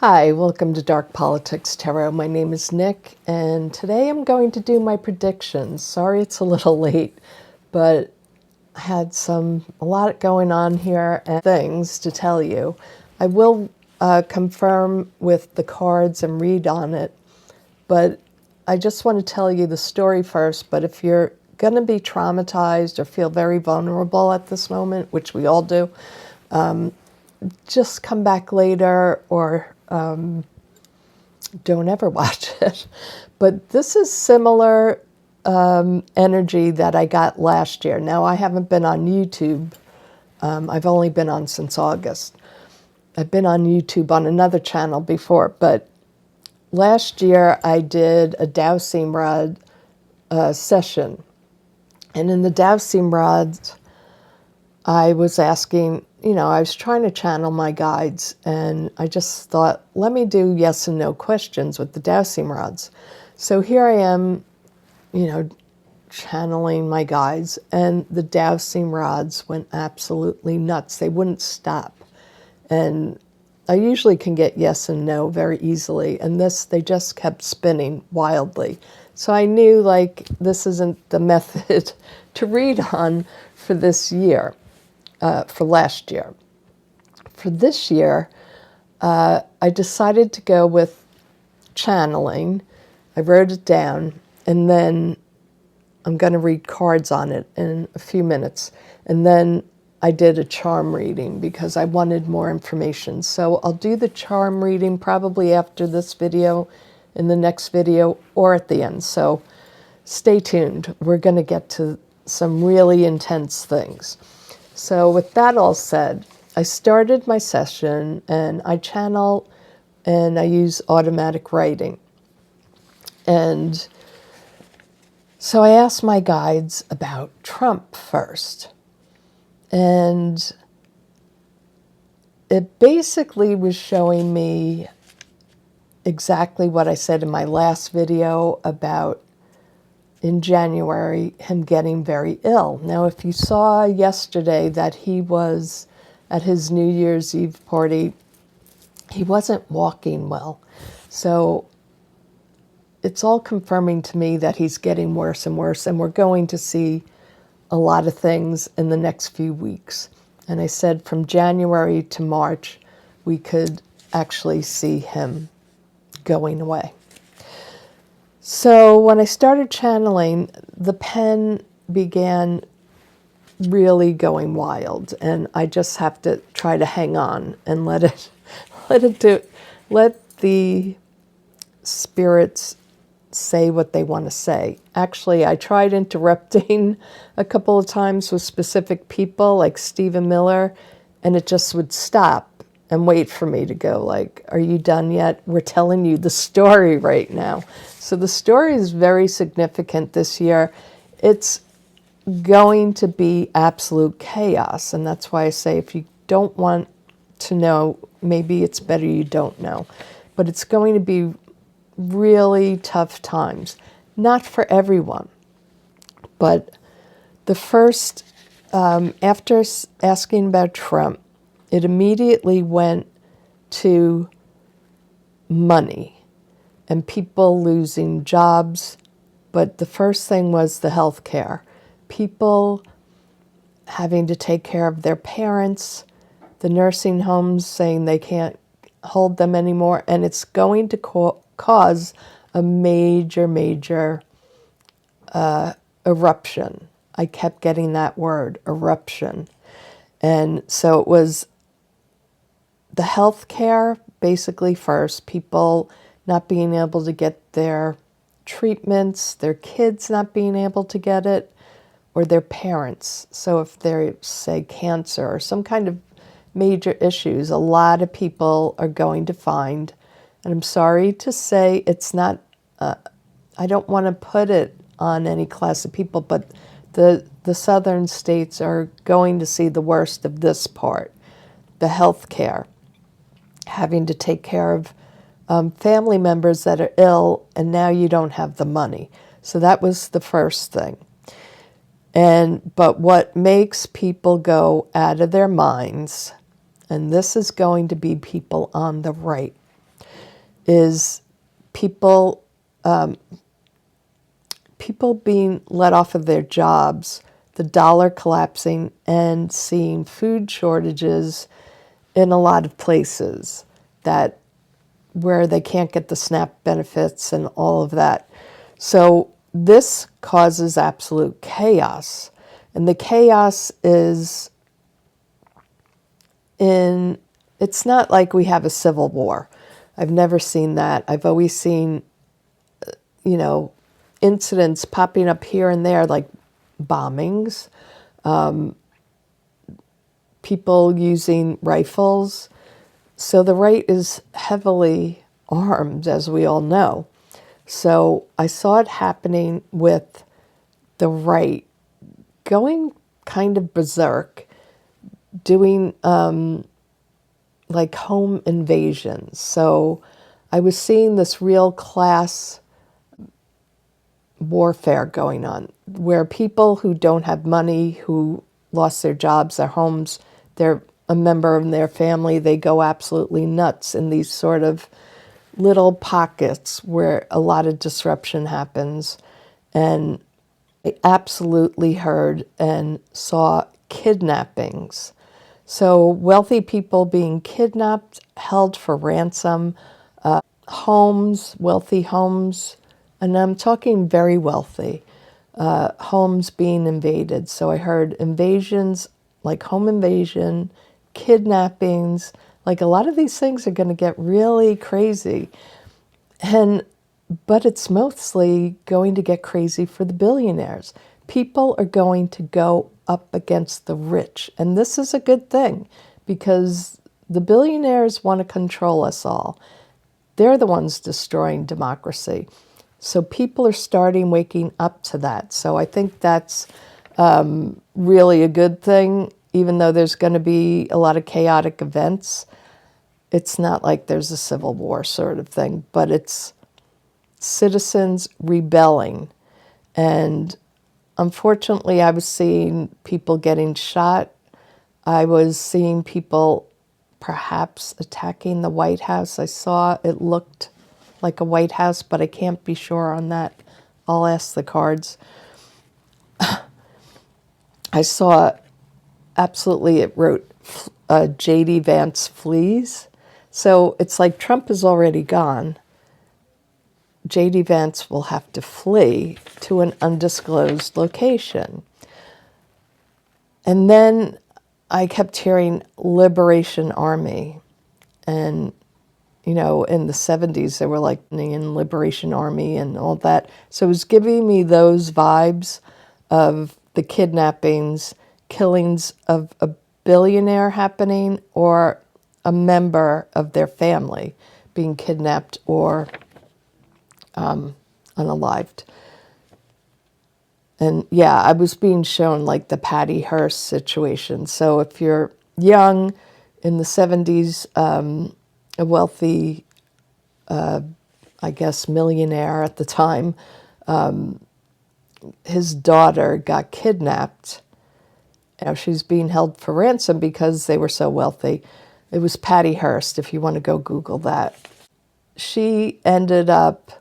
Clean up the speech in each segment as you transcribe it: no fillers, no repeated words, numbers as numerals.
Hi, welcome to Dark Politics Tarot. My name is Nick, and today I'm going to do my predictions. Sorry it's a little late, but I had a lot going on here and things to tell you. I will confirm with the cards and read on it, but I just want to tell you the story first. But if you're going to be traumatized or feel very vulnerable at this moment, which we all do, just come back later or don't ever watch it. But this is similar energy that I got last year. Now, I haven't been on YouTube. I've only been on since August. I've been on YouTube on another channel before, but last year I did a dowsing rod session. And in the dowsing rods, I was asking, I was trying to channel my guides, and I just thought, let me do yes and no questions with the dowsing rods. So here I am, channeling my guides, and the dowsing rods went absolutely nuts. They wouldn't stop. And I usually can get yes and no very easily, and they just kept spinning wildly. So I knew, this isn't the method to read on for this year. For last year. For this year, I decided to go with channeling. I wrote it down, and then I'm going to read cards on it in a few minutes. And then I did a charm reading because I wanted more information. So I'll do the charm reading probably after this video, in the next video, or at the end. So stay tuned. We're going to get to some really intense things. So with that all said, I started my session and I channel and I use automatic writing. And so I asked my guides about Trump first. And it basically was showing me exactly what I said in my last video about in January, him getting very ill. Now, if you saw yesterday that he was at his New Year's Eve party, he wasn't walking well. So it's all confirming to me that he's getting worse and worse, and we're going to see a lot of things in the next few weeks. And I said from January to March, we could actually see him going away. So when I started channeling, the pen began really going wild, and I just have to try to hang on and let the spirits say what they want to say. Actually, I tried interrupting a couple of times with specific people like Stephen Miller, and it just would stop and wait for me to go are you done yet? We're telling you the story right now. So the story is very significant this year. It's going to be absolute chaos. And that's why I say if you don't want to know, maybe it's better you don't know. But it's going to be really tough times. Not for everyone. But the first, after asking about Trump, it immediately went to money and people losing jobs. But the first thing was the health care. People having to take care of their parents, the nursing homes saying they can't hold them anymore. And it's going to cause a major eruption. I kept getting that word, eruption. And so it was the health care, basically first, people not being able to get their treatments, their kids not being able to get it, or their parents. So if they're, say, cancer or some kind of major issues, a lot of people are going to find, and I'm sorry to say it's not, I don't want to put it on any class of people, but the southern states are going to see the worst of this part, the health care. Having to take care of family members that are ill, and now you don't have the money. So that was the first thing. But what makes people go out of their minds, and this is going to be people on the right, is people people being let off of their jobs, the dollar collapsing, and seeing food shortages in a lot of places that where they can't get the SNAP benefits and all of that. So this causes absolute chaos. And the chaos is it's not like we have a civil war. I've never seen that. I've always seen, incidents popping up here and there, like bombings, people using rifles. So the right is heavily armed, as we all know. So I saw it happening with the right going kind of berserk, doing like home invasions. So I was seeing this real class warfare going on, where people who don't have money, who lost their jobs, their homes, they're a member of their family, they go absolutely nuts in these sort of little pockets where a lot of disruption happens. And I absolutely heard and saw kidnappings. So wealthy people being kidnapped, held for ransom, homes, wealthy homes, and I'm talking very wealthy, homes being invaded. So I heard invasions, like home invasion, kidnappings, like a lot of these things are going to get really crazy. But it's mostly going to get crazy for the billionaires. People are going to go up against the rich. And this is a good thing because the billionaires want to control us all. They're the ones destroying democracy. So people are starting waking up to that. So I think that's really a good thing, even though there's going to be a lot of chaotic events. It's not like there's a civil war sort of thing, but it's citizens rebelling. And unfortunately, I was seeing people getting shot. I was seeing people perhaps attacking the White House. I saw it looked like a White House, but I can't be sure on that. I'll ask the cards. I saw absolutely, it wrote J.D. Vance flees. So it's like Trump is already gone. J.D. Vance will have to flee to an undisclosed location. And then I kept hearing Liberation Army. And, in the 70s, they were like in Liberation Army and all that. So it was giving me those vibes of the kidnappings, killings of a billionaire happening or a member of their family being kidnapped or unalived. And yeah, I was being shown like the Patty Hearst situation. So if you're young in the 70s, a wealthy, I guess, millionaire at the time, his daughter got kidnapped. She's being held for ransom because they were so wealthy. It was Patty Hearst, if you want to go Google that. She ended up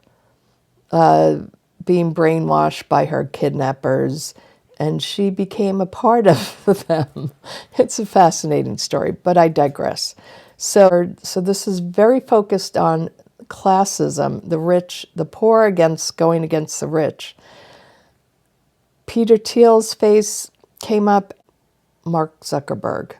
being brainwashed by her kidnappers, and she became a part of them. It's a fascinating story, but I digress. So this is very focused on classism, the rich, the poor going against the rich. Peter Thiel's face came up, Mark Zuckerberg.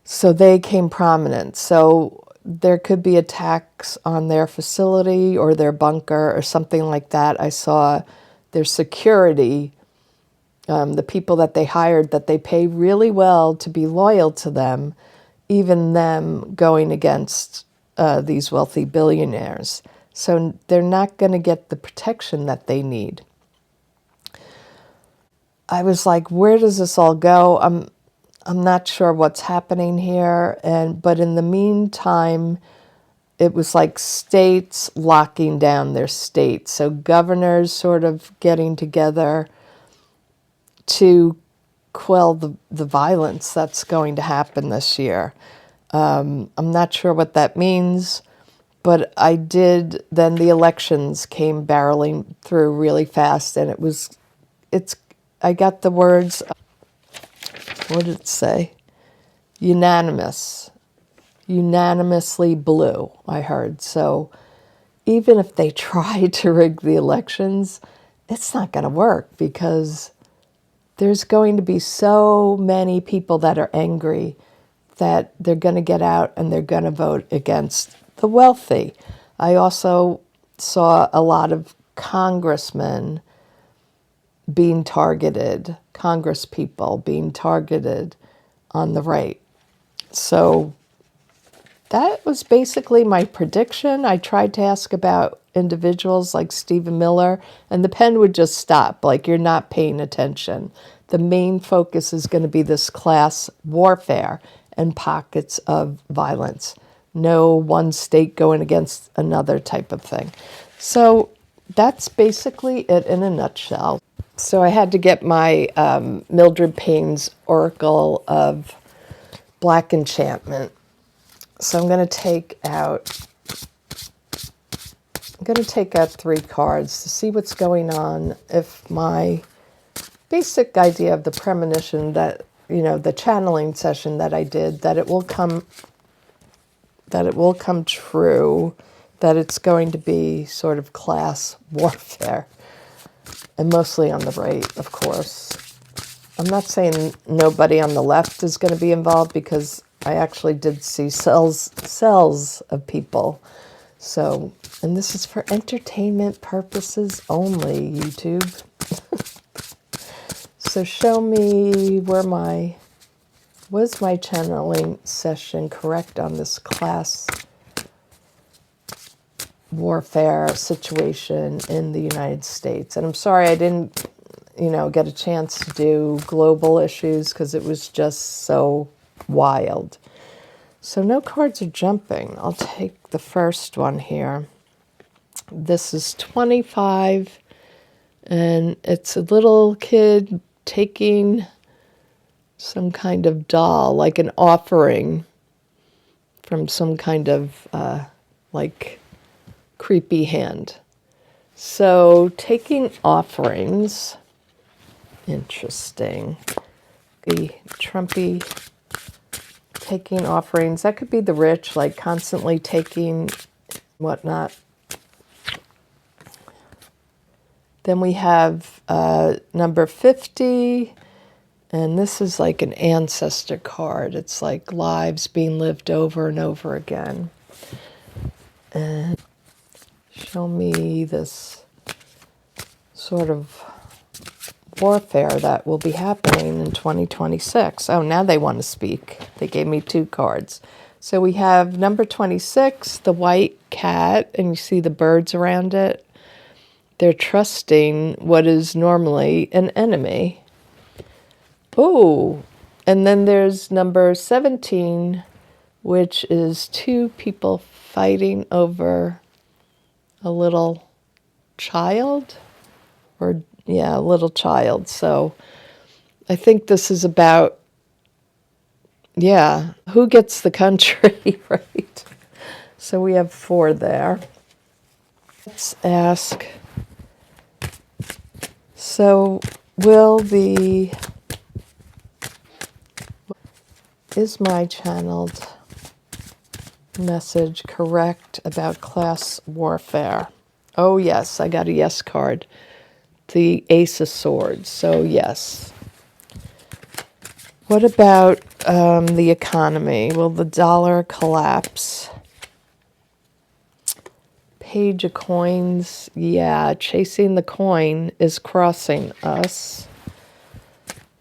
So they came prominent. So there could be attacks on their facility or their bunker or something like that. I saw their security, the people that they hired, that they pay really well to be loyal to them, even them going against these wealthy billionaires. So they're not going to get the protection that they need. I was like, where does this all go? I'm not sure what's happening here. But in the meantime, it was like states locking down their states. So governors sort of getting together to quell the violence that's going to happen this year. I'm not sure what that means. But then the elections came barreling through really fast, and I got the words, what did it say? Unanimous. Unanimously blue, I heard. So even if they try to rig the elections, it's not going to work because there's going to be so many people that are angry that they're going to get out and they're going to vote against the wealthy. I also saw a lot of congressmen being targeted, Congress people being targeted on the right. So that was basically my prediction. I tried to ask about individuals like Stephen Miller, and the pen would just stop, like you're not paying attention. The main focus is going to be this class warfare and pockets of violence. No one state going against another type of thing. So that's basically it in a nutshell. So I had to get my Mildred Payne's Oracle of Black Enchantment. So I'm going to take out 3 cards to see what's going on. If my basic idea of the premonition that, the channeling session that I did, that it will come true, that it's going to be sort of class warfare, and mostly on the right, of course. I'm not saying nobody on the left is going to be involved, because I actually did see cells of people. So, and this is for entertainment purposes only, YouTube. So show me was my channeling session correct on this class warfare situation in the United States? And I'm sorry I didn't, get a chance to do global issues because it was just so wild. So no cards are jumping. I'll take the first one here. This is 25, and it's a little kid taking some kind of doll, like an offering from some kind of creepy hand. So taking offerings, interesting. The Trumpy taking offerings, that could be the rich, like constantly taking whatnot. Then we have number 50, and this is like an ancestor card. It's like lives being lived over and over again. And show me this sort of warfare that will be happening in 2026. Oh, now they want to speak. They gave me 2 cards. So we have number 26, the white cat, and you see the birds around it. They're trusting what is normally an enemy. Oh, and then there's number 17, which is 2 people fighting over a little child, a little child. So I think this is about, who gets the country, right? So we have 4 there. Let's ask, so is my channeled message correct about class warfare? Oh, yes, I got a yes card. The Ace of Swords, so yes. What about the economy? Will the dollar collapse? Page of Coins, chasing the coin is crossing us.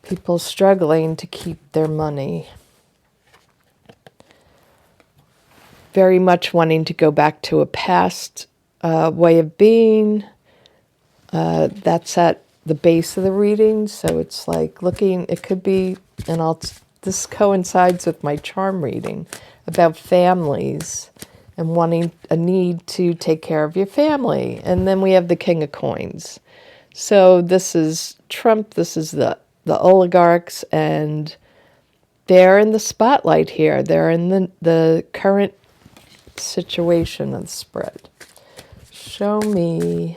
People struggling to keep their money. Very much wanting to go back to a past way of being. That's at the base of the reading, so it's like looking, it could be, and this coincides with my charm reading about families and wanting a need to take care of your family. And then we have the King of Coins. So this is Trump, this is the oligarchs, and they're in the spotlight here. They're in the current situation of the spread. Show me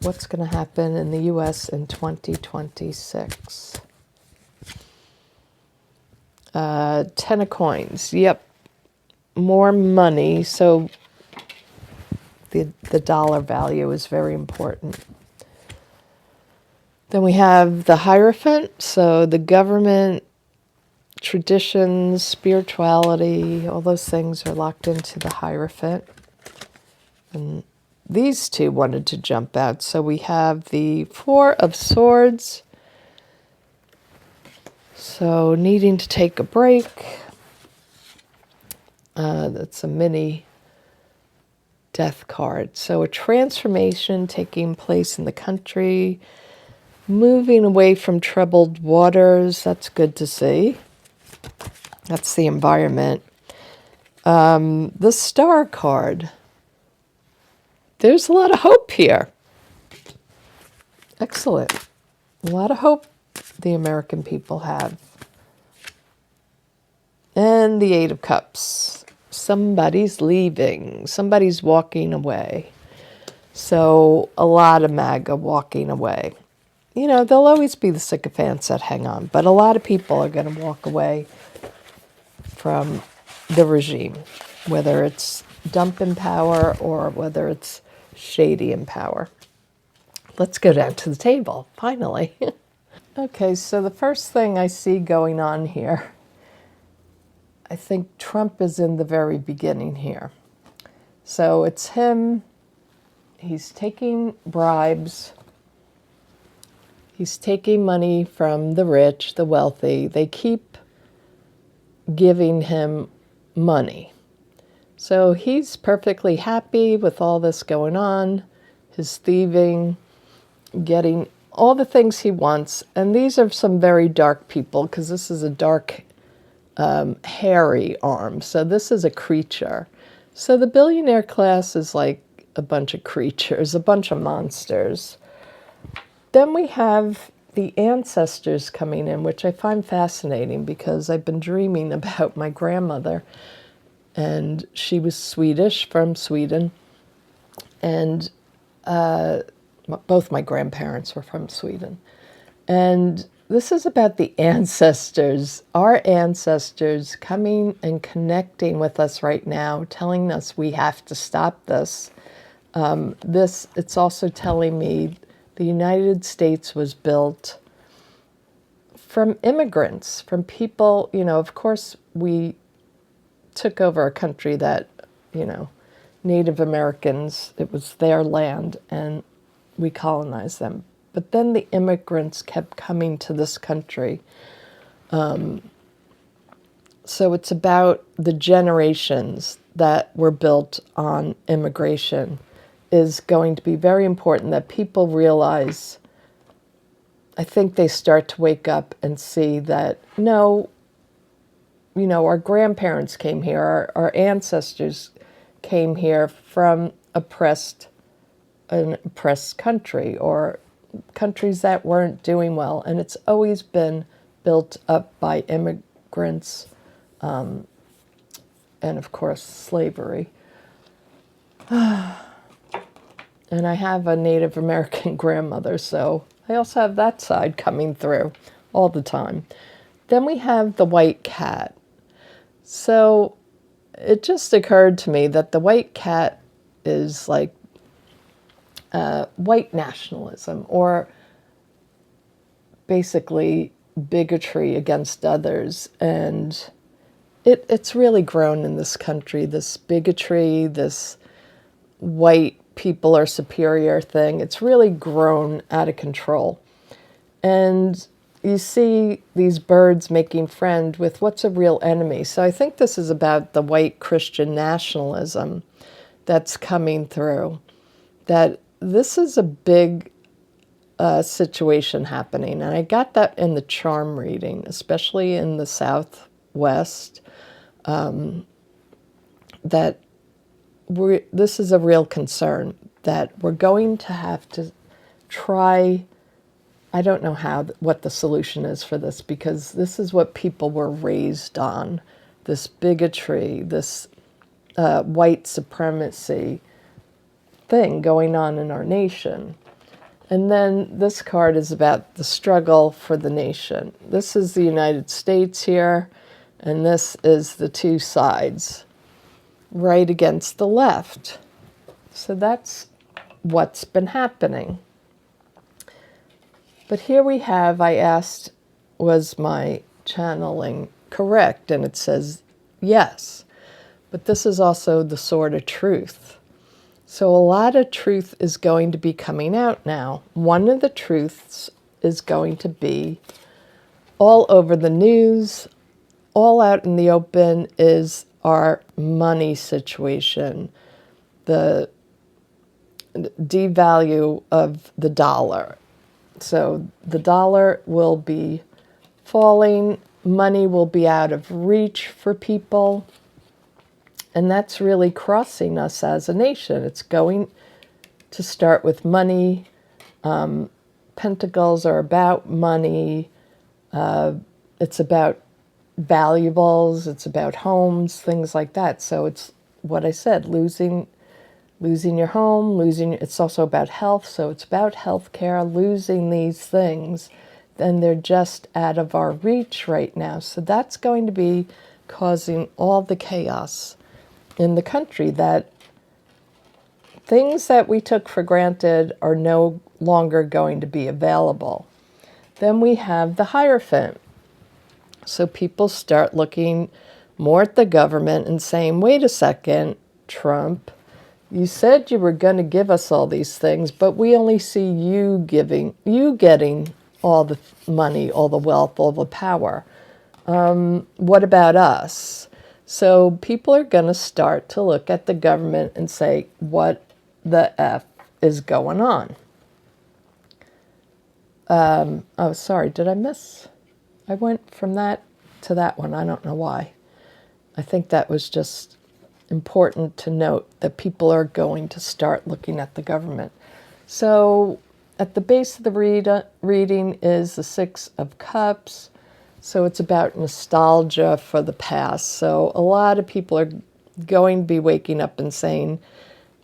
what's going to happen in the U.S. in 2026. Ten of coins. Yep. More money. So the dollar value is very important. Then we have the Hierophant. So the government, traditions, spirituality, all those things are locked into the Hierophant. And these two wanted to jump out. So we have the Four of Swords. So needing to take a break. That's a mini death card. So a transformation taking place in the country. Moving away from troubled waters. That's good to see. That's the environment. The Star card. There's a lot of hope here. Excellent. A lot of hope the American people have. And the Eight of Cups. Somebody's leaving. Somebody's walking away. So a lot of MAGA walking away. You know, there'll always be the sycophants that hang on, but a lot of people are going to walk away from the regime, whether it's dump in power or whether it's shady in power. Let's go down to the table, finally. Okay, so the first thing I see going on here, I think Trump is in the very beginning here. So it's him, he's taking bribes, he's taking money from the rich, the wealthy. They keep giving him money. So he's perfectly happy with all this going on, his thieving, getting all the things he wants. And these are some very dark people, because this is a dark, hairy arm. So this is a creature. So the billionaire class is like a bunch of creatures, a bunch of monsters. Then we have the ancestors coming in, which I find fascinating because I've been dreaming about my grandmother, and she was Swedish, from Sweden, and both my grandparents were from Sweden. And this is about the ancestors, our ancestors coming and connecting with us right now, telling us we have to stop this. It's also telling me the United States was built from immigrants, from people, you know, of course we took over a country that, you know, Native Americans, it was their land and we colonized them. But then the immigrants kept coming to this country. So it's about the generations that were built on immigration is going to be very important that people realize. I think they start to wake up and see that, no, you know, our grandparents came here, our ancestors came here from an oppressed country or countries that weren't doing well. And it's always been built up by immigrants and, of course, slavery. And I have a Native American grandmother, so I also have that side coming through all the time. Then we have the white cat. So it just occurred to me that the white cat is like white nationalism, or basically bigotry against others. And it's really grown in this country, this bigotry, this white people are superior thing. It's really grown out of control. And you see these birds making friend with what's a real enemy. So I think this is about the white Christian nationalism that's coming through. That this is a big situation happening. And I got that in the charm reading, especially in the Southwest, that this is a real concern, that we're going to have to try I don't know what the solution is for this, because this is what people were raised on, this bigotry, this white supremacy thing going on in our nation. And then this card is about the struggle for the nation. This is the United States here, and this is the two sides, right against the left. So that's what's been happening. But here we have, I asked, was my channeling correct? And it says yes. But this is also the sword of truth. So a lot of truth is going to be coming out now. One of the truths is going to be all over the news, all out in the open, is our money situation, the devalue of the dollar. So the dollar will be falling, money will be out of reach for people. And that's really crossing us as a nation. It's going to start with money. Pentacles are about money. It's about valuables. It's about homes, things like that. So it's what I said, losing your home, it's also about health. So it's about health care, losing these things. Then they're just out of our reach right now. So that's going to be causing all the chaos in the country, that things that we took for granted are no longer going to be available. Then we have the Hierophant. So people start looking more at the government and saying, wait a second, Trump, you said you were going to give us all these things, but we only see you getting all the money, all the wealth, all the power. What about us? So people are going to start to look at the government and say, what the F is going on? Oh, sorry, did I miss? I went from that to that one. I don't know why. I think that was just important to note, that people are going to start looking at the government. So at the base of the reading is the Six of Cups. So it's about nostalgia for the past. So a lot of people are going to be waking up and saying,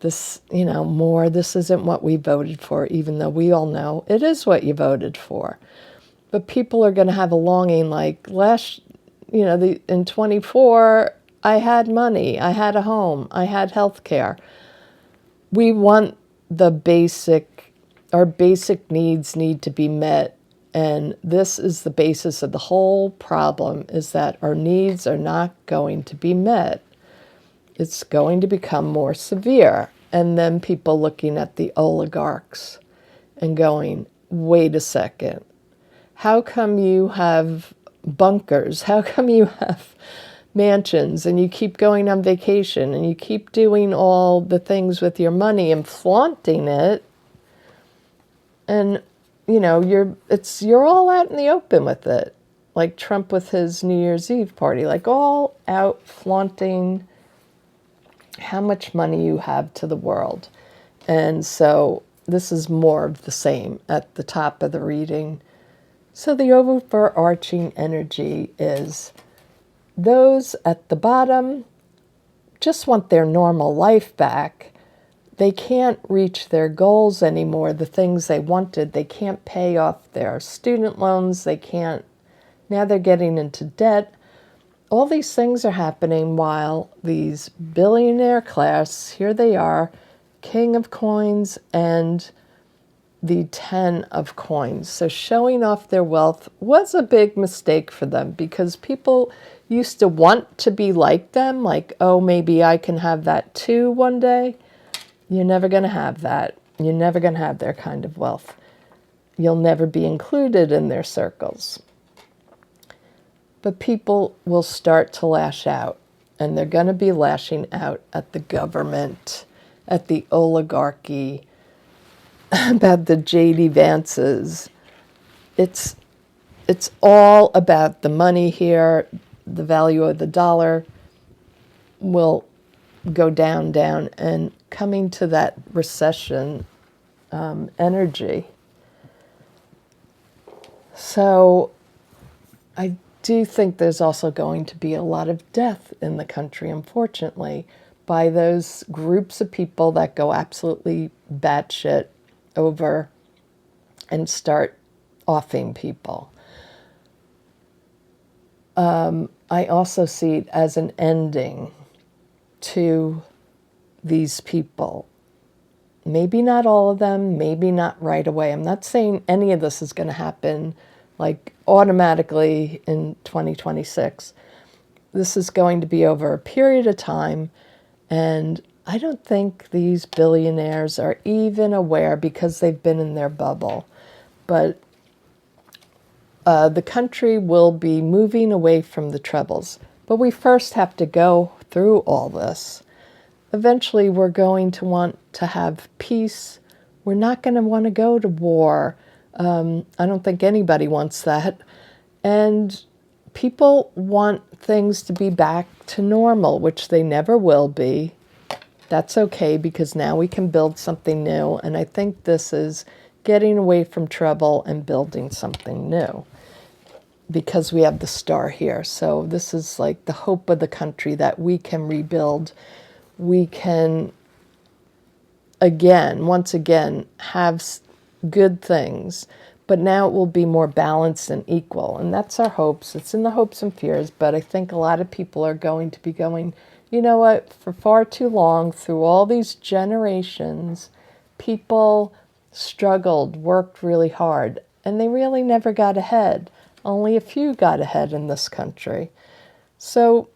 this, this isn't what we voted for, even though we all know it is what you voted for. But people are going to have a longing, like in 24, I had money, I had a home, I had health care. We want our basic needs need to be met. And this is the basis of the whole problem, is that our needs are not going to be met. It's going to become more severe. And then people looking at the oligarchs and going, wait a second, how come you have bunkers? How come you have mansions and you keep going on vacation and you keep doing all the things with your money and flaunting it? And you're all out in the open with it, like Trump with his New Year's Eve party, like all out flaunting how much money you have to the world. And so this is more of the same at the top of the reading. So the overarching energy is those at the bottom just want their normal life back. They can't reach their goals anymore, the things they wanted. They can't pay off their student loans. Now they're getting into debt. All these things are happening while these billionaire class, here they are, King of Coins and the 10 of Coins. So showing off their wealth was a big mistake for them, because people used to want to be like them, like, oh, maybe I can have that too one day. You're never going to have that. You're never going to have their kind of wealth. You'll never be included in their circles. But people will start to lash out, and they're going to be lashing out at the government, at the oligarchy, about the J.D. Vances. It's all about the money here. The value of the dollar will go down, and coming to that recession energy. So I do think there's also going to be a lot of death in the country, unfortunately, by those groups of people that go absolutely batshit over and start offing people. I also see it as an ending to these people. Maybe not all of them, maybe not right away. I'm not saying any of this is going to happen like automatically in 2026. This is going to be over a period of time, and I don't think these billionaires are even aware because they've been in their bubble. But the country will be moving away from the troubles. But we first have to go through all this. Eventually, we're going to want to have peace. We're not going to want to go to war. I don't think anybody wants that. And people want things to be back to normal, which they never will be. That's okay, because now we can build something new. And I think this is getting away from trouble and building something new, because we have the star here. So this is like the hope of the country, that we can rebuild. We can, once again, have good things. But now it will be more balanced and equal. And that's our hopes. It's in the hopes and fears. But I think a lot of people are going to be going, you know what, for far too long, through all these generations, people struggled, worked really hard, and they really never got ahead. Only a few got ahead in this country. So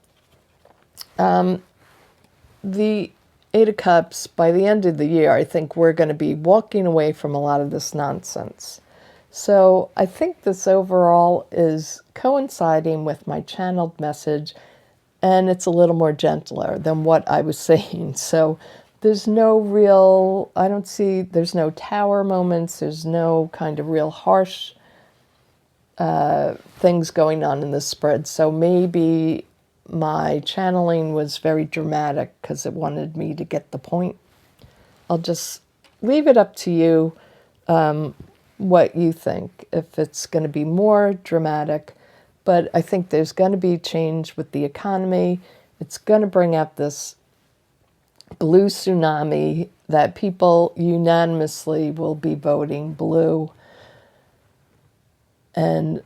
the Eight of Cups, by the end of the year, I think we're going to be walking away from a lot of this nonsense. So I think this overall is coinciding with my channeled message, and it's a little more gentler than what I was saying. So there's no real, there's no tower moments, there's no kind of real harsh things going on in this spread. So maybe my channeling was very dramatic because it wanted me to get the point. I'll just leave it up to you what you think, if it's going to be more dramatic. But I think there's going to be change with the economy. It's going to bring out this blue tsunami that people unanimously will be voting blue. And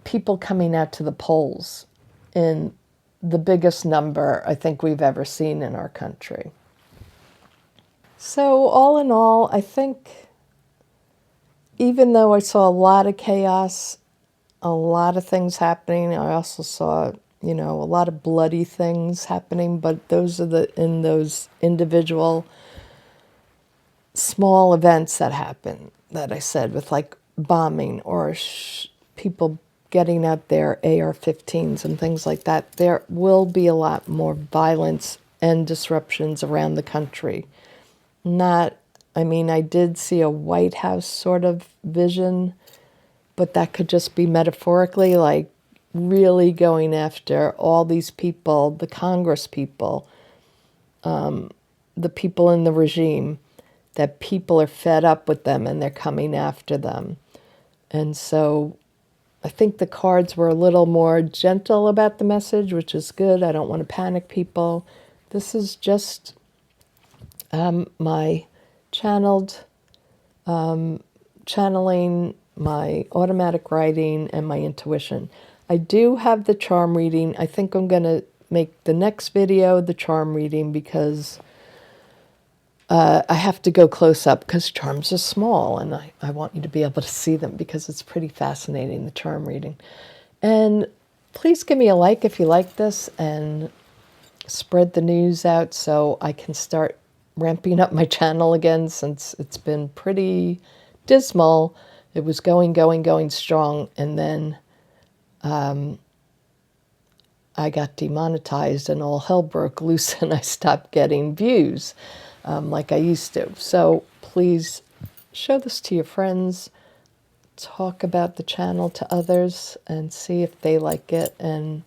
people coming out to the polls in the biggest number I think we've ever seen in our country. So all in all, I think even though I saw a lot of chaos, a lot of things happening, I also saw, a lot of bloody things happening, but those are in those individual small events that happen, that I said, with like bombing or people getting out their AR-15s and things like that. There will be a lot more violence and disruptions around the country. I did see a White House sort of vision, but that could just be metaphorically, like really going after all these people, the Congress people, the people in the regime, that people are fed up with them and they're coming after them. And so I think the cards were a little more gentle about the message, which is good. I don't want to panic people. This is just my channeling, my automatic writing, and my intuition. I do have the charm reading. I think I'm going to make the next video the charm reading, because I have to go close up because charms are small, and I want you to be able to see them because it's pretty fascinating, the charm reading. And please give me a like if you like this, and spread the news out so I can start ramping up my channel again, since it's been pretty dismal. It was going strong, and then I got demonetized and all hell broke loose and I stopped getting views like I used to. So please show this to your friends, talk about the channel to others, and see if they like it. And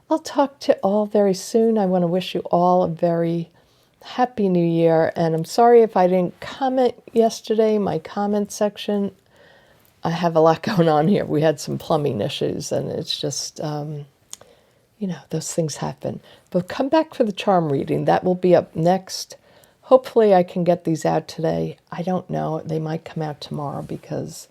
I'll talk to all very soon. I want to wish you all a very happy new year. And I'm sorry if I didn't comment yesterday. My comment section I have a lot going on here. We had some plumbing issues, and it's just, you know, those things happen. But come back for the charm reading. That will be up next. Hopefully I can get these out today. I don't know. They might come out tomorrow because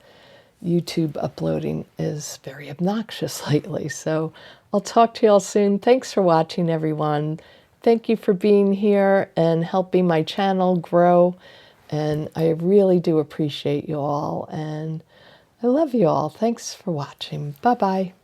YouTube uploading is very obnoxious lately. So I'll talk to you all soon. Thanks for watching, everyone. Thank you for being here and helping my channel grow. And I really do appreciate you all. And I love you all. Thanks for watching. Bye-bye.